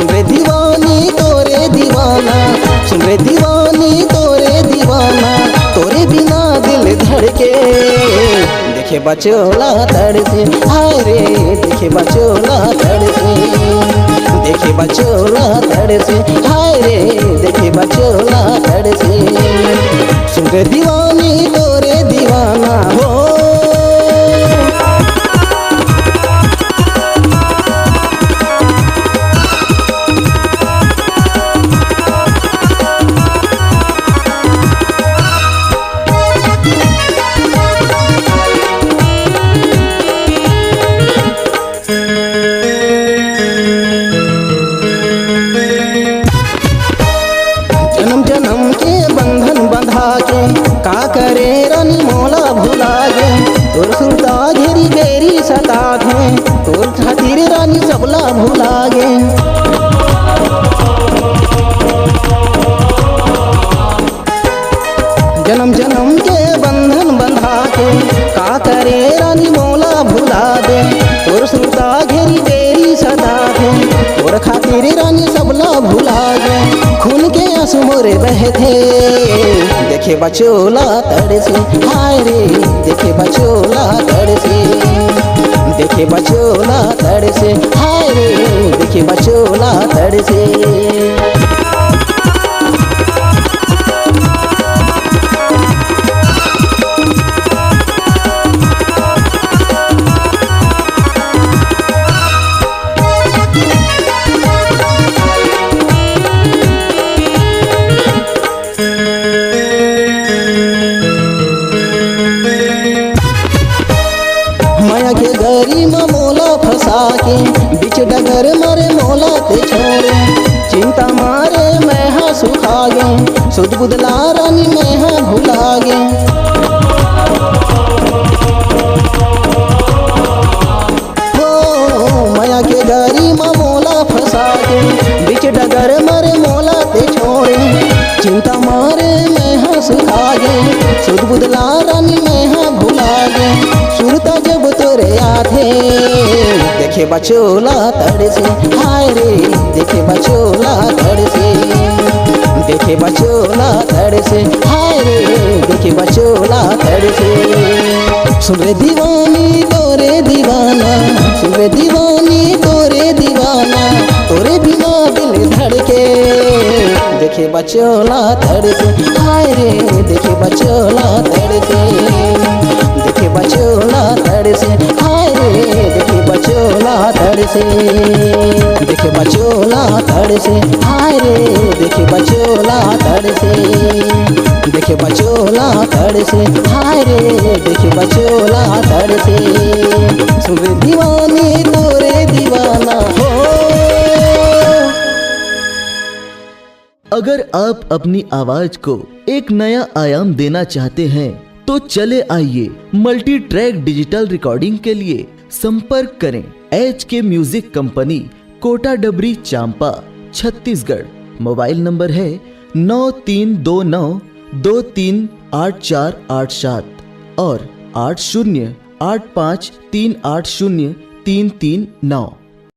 सुन रे दीवानी तोरे दीवाना, सुन रे दीवानी तोरे दीवाना, तोरे बिना दिल धड़के। देखे बचोला तड़से, हाय रे देखे बचोला तड़से, देखे बचोला तड़से, हाय रे देखे बचोला तड़से। सुन रे दीवानी तोरे दीवाना हो। जन्म जन्म के बंधन बंधा के का करे रानी मोला भुला गे। तोर सुनता घेरी घेरी सता थे, तोर खातिर रानी सबला भुला गे। जन्म जन्म के बंधन बंधा के का करे रानी मोला भुला दे। तोर सुनता घेरी घेरी सता थे, तोर खातिर रानी सबला भुला गे। खून के आंसू मोरे बहते, देखे बचोला तड़से, हाय रे देखे बचोला तड़से, देखे बचोला तड़से, हाय रे देखे बचोला तड़से। माया के गरी में मोला फंसा के, बीच डगर मारे मोला ते छोड़े। चिंता मारे मैं हाँ सुखा गे, सुध बुदला रानी मैं हाँ भुला गे। हो माया के गरी में मोला फंसा के, बीच डगर मारे मोला ते छोड़े। चिंता मारे मैं हाँ सुखा गे, सुध बुदला रानी मैं हाँ भुला गे। सुरता जब तोरे आधे, देखे बचोला तड़से, हाय रे देखे बचोला तड़से, देखे बचोला तड़से, हाय रे देखे बचोला तड़से। सुन रे दीवानी तोरे दीवाना, सुन रे दीवानी तोरे दीवाना, तोरे बिना दिल धड़के। देखे बचोला तड़से, हाय रे देखे बचोला तड़से, देखे बचोला तड़से, हाय रे देखे बचोला तड़से, देखे बचोला तड़से, हाय रे देखे बचोला तड़से, देखे बचोला तड़से, हाय रे देखे बचोला तड़से। सुन रे दीवानी तोरे दीवाना हो। अगर आप अपनी आवाज को एक नया आयाम देना चाहते हैं तो चले आइए मल्टी ट्रैक डिजिटल रिकॉर्डिंग के लिए संपर्क करें HK म्यूजिक कंपनी, कोटा डबरी, चांपा, छत्तीसगढ़। मोबाइल नंबर है 9329238487 और 8085380339।